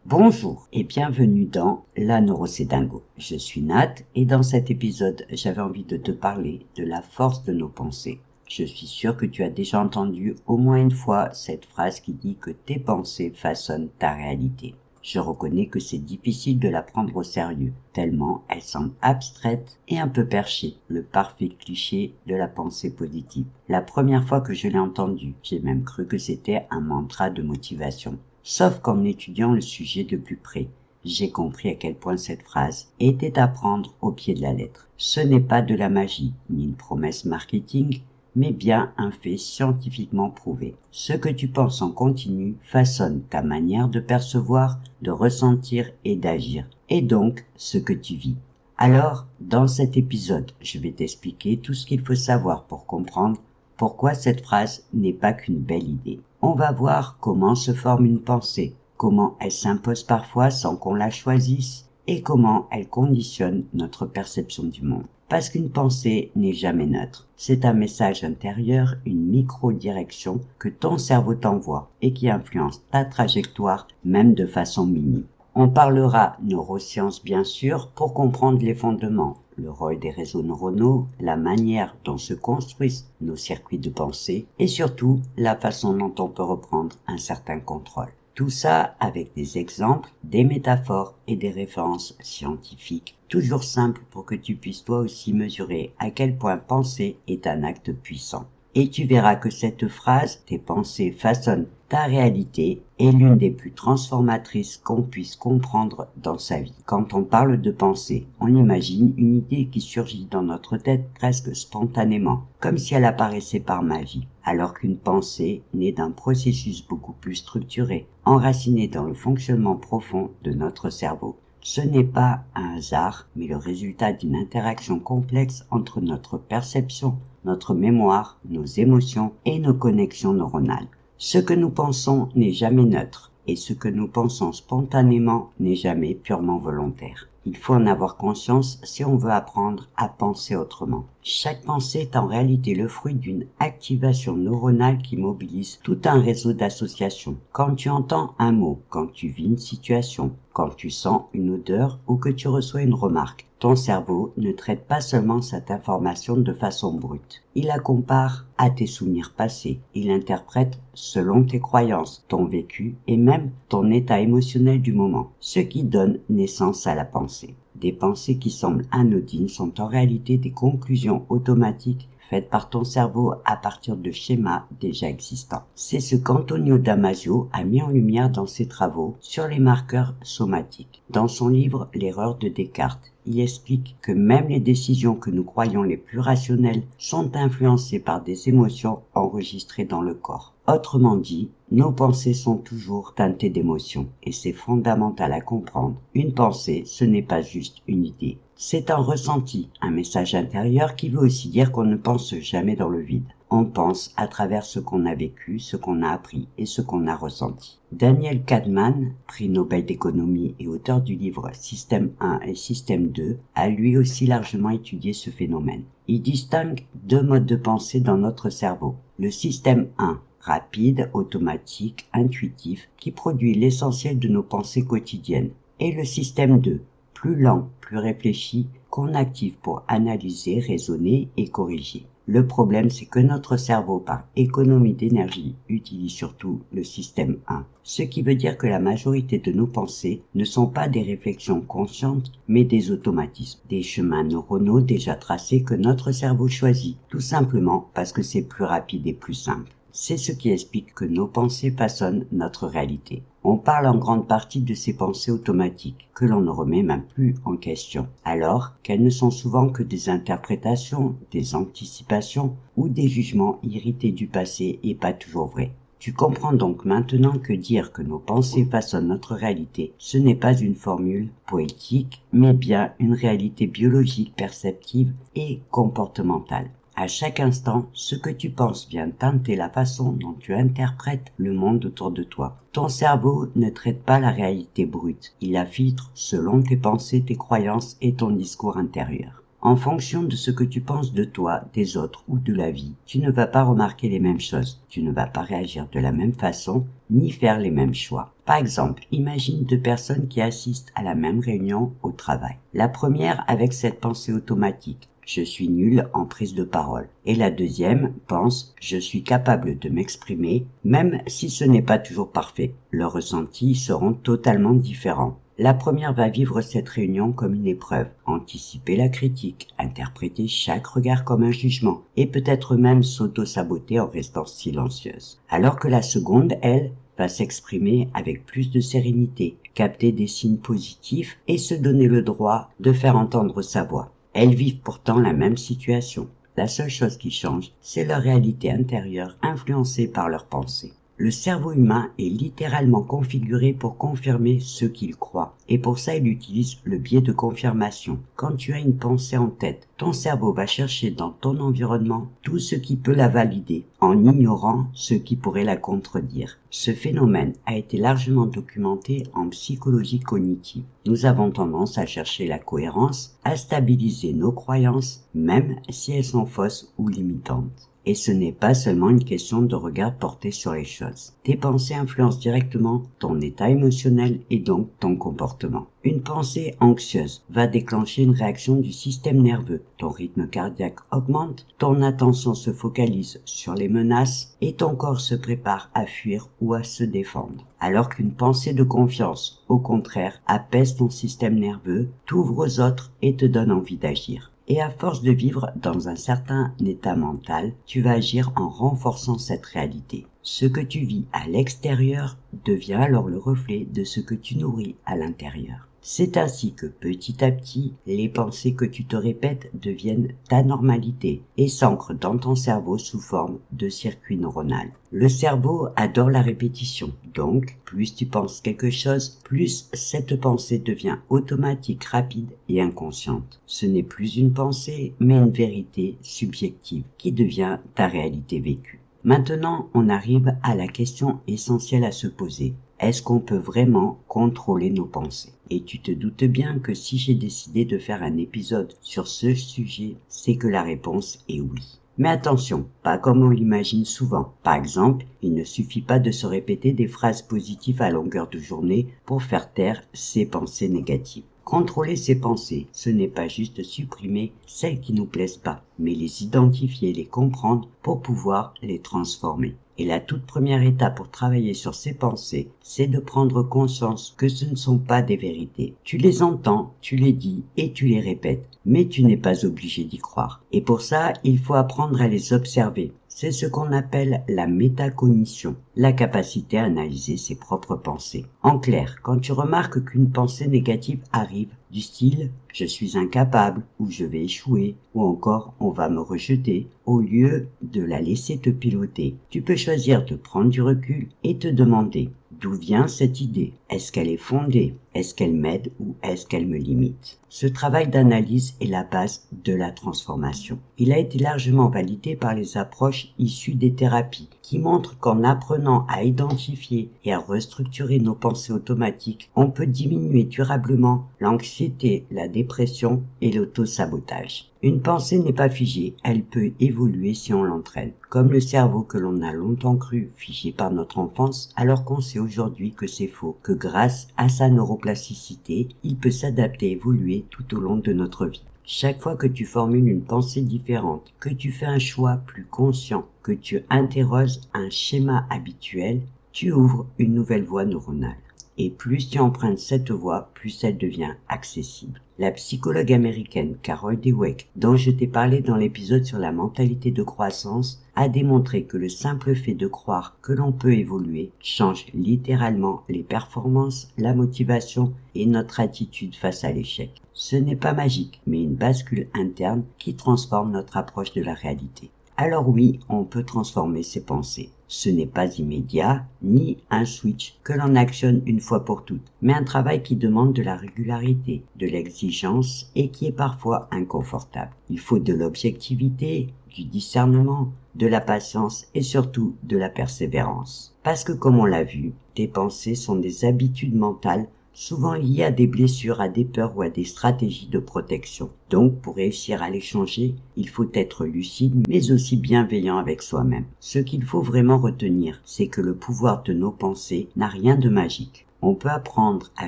Bonjour et bienvenue dans La Neuro-C'est-Dingo. Je suis Nat et dans cet épisode, j'avais envie de te parler de la force de nos pensées. Je suis sûr que tu as déjà entendu au moins une fois cette phrase qui dit que tes pensées façonnent ta réalité. Je reconnais que c'est difficile de la prendre au sérieux, tellement elle semble abstraite et un peu perchée, le parfait cliché de la pensée positive. La première fois que je l'ai entendue, j'ai même cru que c'était un mantra de motivation. Sauf qu'en étudiant le sujet de plus près, j'ai compris à quel point cette phrase était à prendre au pied de la lettre. Ce n'est pas de la magie, ni une promesse marketing, mais bien un fait scientifiquement prouvé. Ce que tu penses en continu façonne ta manière de percevoir, de ressentir et d'agir, et donc ce que tu vis. Alors, dans cet épisode, je vais t'expliquer tout ce qu'il faut savoir pour comprendre pourquoi cette phrase n'est pas qu'une belle idée. On va voir comment se forme une pensée, comment elle s'impose parfois sans qu'on la choisisse, et comment elle conditionne notre perception du monde. Parce qu'une pensée n'est jamais neutre. C'est un message intérieur, une micro-direction que ton cerveau t'envoie et qui influence ta trajectoire, même de façon minime. On parlera neurosciences bien sûr pour comprendre les fondements, le rôle des réseaux neuronaux, la manière dont se construisent nos circuits de pensée et surtout la façon dont on peut reprendre un certain contrôle. Tout ça avec des exemples, des métaphores et des références scientifiques, toujours simples pour que tu puisses toi aussi mesurer à quel point penser est un acte puissant. Et tu verras que cette phrase, tes pensées façonnent ta réalité, est l'une des plus transformatrices qu'on puisse comprendre dans sa vie. Quand on parle de pensée, on imagine une idée qui surgit dans notre tête presque spontanément, comme si elle apparaissait par magie, alors qu'une pensée naît d'un processus beaucoup plus structuré, enraciné dans le fonctionnement profond de notre cerveau. Ce n'est pas un hasard, mais le résultat d'une interaction complexe entre notre perception, notre mémoire, nos émotions et nos connexions neuronales. Ce que nous pensons n'est jamais neutre, et ce que nous pensons spontanément n'est jamais purement volontaire. Il faut en avoir conscience si on veut apprendre à penser autrement. Chaque pensée est en réalité le fruit d'une activation neuronale qui mobilise tout un réseau d'associations. Quand tu entends un mot, quand tu vis une situation, quand tu sens une odeur ou que tu reçois une remarque, ton cerveau ne traite pas seulement cette information de façon brute. Il la compare à tes souvenirs passés. Il interprète selon tes croyances, ton vécu et même ton état émotionnel du moment, ce qui donne naissance à la pensée. Des pensées qui semblent anodines sont en réalité des conclusions automatiques faites par ton cerveau à partir de schémas déjà existants. C'est ce qu'Antonio Damasio a mis en lumière dans ses travaux sur les marqueurs somatiques. Dans son livre L'erreur de Descartes, il explique que même les décisions que nous croyons les plus rationnelles sont influencées par des émotions enregistrées dans le corps. Autrement dit, nos pensées sont toujours teintées d'émotions et c'est fondamental à comprendre. Une pensée, ce n'est pas juste une idée. C'est un ressenti, un message intérieur qui veut aussi dire qu'on ne pense jamais dans le vide. On pense à travers ce qu'on a vécu, ce qu'on a appris et ce qu'on a ressenti. Daniel Kahneman, prix Nobel d'économie et auteur du livre Système 1 et Système 2, a lui aussi largement étudié ce phénomène. Il distingue deux modes de pensée dans notre cerveau. Le système 1, rapide, automatique, intuitif, qui produit l'essentiel de nos pensées quotidiennes. Et le système 2, plus lent, plus réfléchi, qu'on active pour analyser, raisonner et corriger. Le problème, c'est que notre cerveau, par économie d'énergie, utilise surtout le système 1. Ce qui veut dire que la majorité de nos pensées ne sont pas des réflexions conscientes, mais des automatismes, des chemins neuronaux déjà tracés que notre cerveau choisit, tout simplement parce que c'est plus rapide et plus simple. C'est ce qui explique que nos pensées façonnent notre réalité. On parle en grande partie de ces pensées automatiques, que l'on ne remet même plus en question, alors qu'elles ne sont souvent que des interprétations, des anticipations ou des jugements irrités du passé et pas toujours vrais. Tu comprends donc maintenant que dire que nos pensées façonnent notre réalité, ce n'est pas une formule poétique, mais bien une réalité biologique, perceptive et comportementale. À chaque instant, ce que tu penses vient teinter la façon dont tu interprètes le monde autour de toi. Ton cerveau ne traite pas la réalité brute, il la filtre selon tes pensées, tes croyances et ton discours intérieur. En fonction de ce que tu penses de toi, des autres ou de la vie, tu ne vas pas remarquer les mêmes choses, tu ne vas pas réagir de la même façon, ni faire les mêmes choix. Par exemple, imagine deux personnes qui assistent à la même réunion au travail. La première avec cette pensée automatique: je suis nul en prise de parole. Et la deuxième pense: je suis capable de m'exprimer, même si ce n'est pas toujours parfait. Leurs ressentis seront totalement différents. La première va vivre cette réunion comme une épreuve, anticiper la critique, interpréter chaque regard comme un jugement, et peut-être même s'auto-saboter en restant silencieuse. Alors que la seconde, elle, va s'exprimer avec plus de sérénité, capter des signes positifs et se donner le droit de faire entendre sa voix. Elles vivent pourtant la même situation. La seule chose qui change, c'est leur réalité intérieure influencée par leurs pensées. Le cerveau humain est littéralement configuré pour confirmer ce qu'il croit. Et pour ça, il utilise le biais de confirmation. Quand tu as une pensée en tête, ton cerveau va chercher dans ton environnement tout ce qui peut la valider, en ignorant ce qui pourrait la contredire. Ce phénomène a été largement documenté en psychologie cognitive. Nous avons tendance à chercher la cohérence, à stabiliser nos croyances, même si elles sont fausses ou limitantes. Et ce n'est pas seulement une question de regard porté sur les choses. Tes pensées influencent directement ton état émotionnel et donc ton comportement. Une pensée anxieuse va déclencher une réaction du système nerveux. Ton rythme cardiaque augmente, ton attention se focalise sur les menaces et ton corps se prépare à fuir ou à se défendre. Alors qu'une pensée de confiance, au contraire, apaise ton système nerveux, t'ouvre aux autres et te donne envie d'agir. Et à force de vivre dans un certain état mental, tu vas agir en renforçant cette réalité. Ce que tu vis à l'extérieur devient alors le reflet de ce que tu nourris à l'intérieur. C'est ainsi que petit à petit, les pensées que tu te répètes deviennent ta normalité et s'ancrent dans ton cerveau sous forme de circuit neuronal. Le cerveau adore la répétition, donc plus tu penses quelque chose, plus cette pensée devient automatique, rapide et inconsciente. Ce n'est plus une pensée, mais une vérité subjective qui devient ta réalité vécue. Maintenant, on arrive à la question essentielle à se poser. Est-ce qu'on peut vraiment contrôler nos pensées? Et tu te doutes bien que si j'ai décidé de faire un épisode sur ce sujet, c'est que la réponse est oui. Mais attention, pas comme on l'imagine souvent. Par exemple, il ne suffit pas de se répéter des phrases positives à longueur de journée pour faire taire ses pensées négatives. Contrôler ses pensées, ce n'est pas juste supprimer celles qui nous plaisent pas, mais les identifier, les comprendre pour pouvoir les transformer. Et la toute première étape pour travailler sur ces pensées, c'est de prendre conscience que ce ne sont pas des vérités. Tu les entends, tu les dis et tu les répètes, mais tu n'es pas obligé d'y croire. Et pour ça, il faut apprendre à les observer. C'est ce qu'on appelle la métacognition, la capacité à analyser ses propres pensées. En clair, quand tu remarques qu'une pensée négative arrive, du style « je suis incapable » ou « je vais échouer » ou encore « on va me rejeter », au lieu de la laisser te piloter, tu peux choisir de prendre du recul et te demander d'où vient cette idée? Est-ce qu'elle est fondée? Est-ce qu'elle m'aide ou est-ce qu'elle me limite? Ce travail d'analyse est la base de la transformation. Il a été largement validé par les approches issues des thérapies, qui montrent qu'en apprenant à identifier et à restructurer nos pensées automatiques, on peut diminuer durablement l'anxiété, la dépression et l'auto-sabotage. Une pensée n'est pas figée, elle peut évoluer si on l'entraîne. Comme le cerveau que l'on a longtemps cru figé par notre enfance, alors qu'on sait aujourd'hui que c'est faux, que grâce à sa neuroplasticité, il peut s'adapter et évoluer tout au long de notre vie. Chaque fois que tu formules une pensée différente, que tu fais un choix plus conscient, que tu interroges un schéma habituel, tu ouvres une nouvelle voie neuronale. Et plus tu empruntes cette voie, plus elle devient accessible. La psychologue américaine Carol Dweck, dont je t'ai parlé dans l'épisode sur la mentalité de croissance, a démontré que le simple fait de croire que l'on peut évoluer change littéralement les performances, la motivation et notre attitude face à l'échec. Ce n'est pas magique, mais une bascule interne qui transforme notre approche de la réalité. Alors oui, on peut transformer ses pensées. Ce n'est pas immédiat, ni un switch que l'on actionne une fois pour toutes, mais un travail qui demande de la régularité, de l'exigence et qui est parfois inconfortable. Il faut de l'objectivité, du discernement, de la patience et surtout de la persévérance. Parce que comme on l'a vu, tes pensées sont des habitudes mentales souvent liées à des blessures, à des peurs ou à des stratégies de protection. Donc, pour réussir à les changer, il faut être lucide, mais aussi bienveillant avec soi-même. Ce qu'il faut vraiment retenir, c'est que le pouvoir de nos pensées n'a rien de magique. On peut apprendre à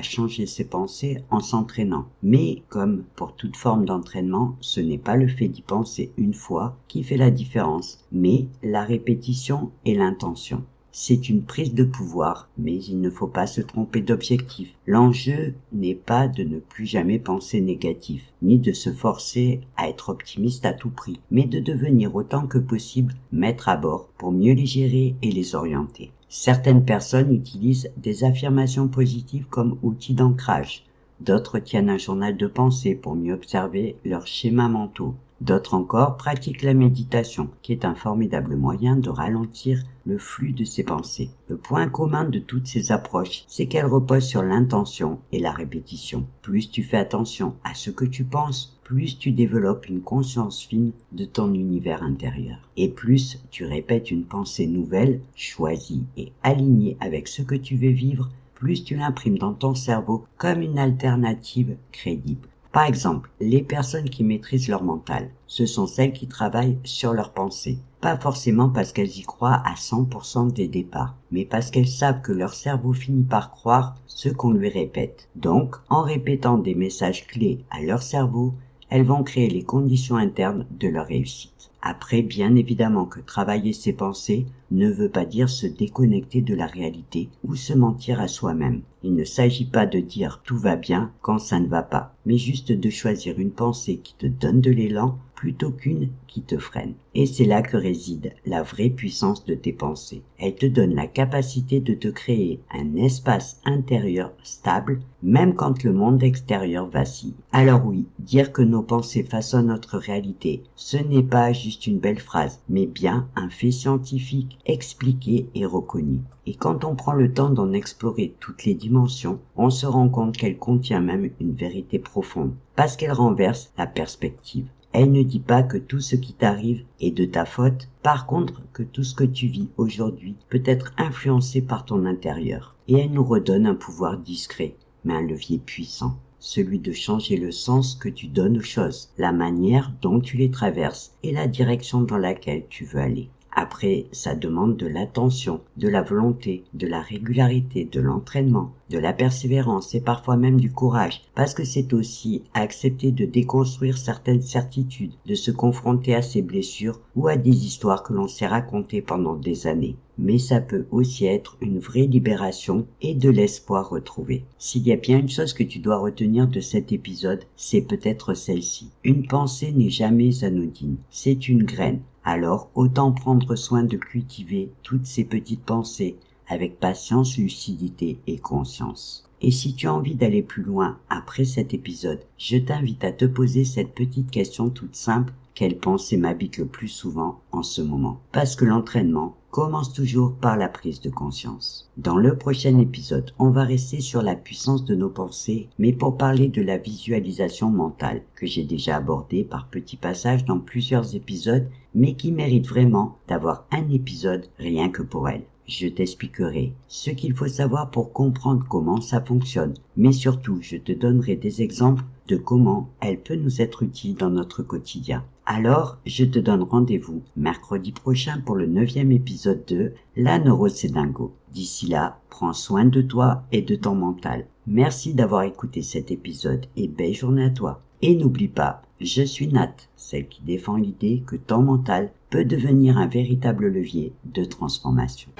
changer ses pensées en s'entraînant. Mais, comme pour toute forme d'entraînement, ce n'est pas le fait d'y penser une fois qui fait la différence, mais la répétition et l'intention. C'est une prise de pouvoir, mais il ne faut pas se tromper d'objectif. L'enjeu n'est pas de ne plus jamais penser négatif, ni de se forcer à être optimiste à tout prix, mais de devenir autant que possible maître à bord pour mieux les gérer et les orienter. Certaines personnes utilisent des affirmations positives comme outil d'ancrage. D'autres tiennent un journal de pensée pour mieux observer leurs schémas mentaux. D'autres encore pratiquent la méditation, qui est un formidable moyen de ralentir le flux de ses pensées. Le point commun de toutes ces approches, c'est qu'elles reposent sur l'intention et la répétition. Plus tu fais attention à ce que tu penses, plus tu développes une conscience fine de ton univers intérieur. Et plus tu répètes une pensée nouvelle, choisie et alignée avec ce que tu veux vivre, plus tu l'imprimes dans ton cerveau comme une alternative crédible. Par exemple, les personnes qui maîtrisent leur mental, ce sont celles qui travaillent sur leurs pensées. Pas forcément parce qu'elles y croient à 100% dès le départ, mais parce qu'elles savent que leur cerveau finit par croire ce qu'on lui répète. Donc, en répétant des messages clés à leur cerveau, elles vont créer les conditions internes de leur réussite. Après, bien évidemment que travailler ses pensées ne veut pas dire se déconnecter de la réalité ou se mentir à soi-même. Il ne s'agit pas de dire tout va bien quand ça ne va pas, mais juste de choisir une pensée qui te donne de l'élan plutôt qu'une qui te freine. Et c'est là que réside la vraie puissance de tes pensées. Elles te donnent la capacité de te créer un espace intérieur stable, même quand le monde extérieur vacille. Alors oui, dire que nos pensées façonnent notre réalité, ce n'est pas juste une belle phrase, mais bien un fait scientifique, expliqué et reconnu. Et quand on prend le temps d'en explorer toutes les dimensions, on se rend compte qu'elle contient même une vérité profonde, parce qu'elle renverse la perspective. Elle ne dit pas que tout ce qui t'arrive est de ta faute, par contre que tout ce que tu vis aujourd'hui peut être influencé par ton intérieur. Et elle nous redonne un pouvoir discret, mais un levier puissant, celui de changer le sens que tu donnes aux choses, la manière dont tu les traverses et la direction dans laquelle tu veux aller. Après, ça demande de l'attention, de la volonté, de la régularité, de l'entraînement, de la persévérance et parfois même du courage, parce que c'est aussi accepter de déconstruire certaines certitudes, de se confronter à ses blessures ou à des histoires que l'on s'est racontées pendant des années. Mais ça peut aussi être une vraie libération et de l'espoir retrouvé. S'il y a bien une chose que tu dois retenir de cet épisode, c'est peut-être celle-ci. Une pensée n'est jamais anodine, c'est une graine. Alors, autant prendre soin de cultiver toutes ces petites pensées avec patience, lucidité et conscience. Et si tu as envie d'aller plus loin après cet épisode, je t'invite à te poser cette petite question toute simple: quelle pensée m'habite le plus souvent en ce moment? Parce que l'entraînement commence toujours par la prise de conscience. Dans le prochain épisode, on va rester sur la puissance de nos pensées, mais pour parler de la visualisation mentale, que j'ai déjà abordée par petits passages dans plusieurs épisodes, mais qui mérite vraiment d'avoir un épisode rien que pour elle. Je t'expliquerai ce qu'il faut savoir pour comprendre comment ça fonctionne, mais surtout je te donnerai des exemples de comment elle peut nous être utile dans notre quotidien. Alors, je te donne rendez-vous mercredi prochain pour le 9e épisode de La Neurose c'est Dingo. D'ici là, prends soin de toi et de ton mental. Merci d'avoir écouté cet épisode et belle journée à toi. Et n'oublie pas, je suis Nat, celle qui défend l'idée que ton mental peut devenir un véritable levier de transformation.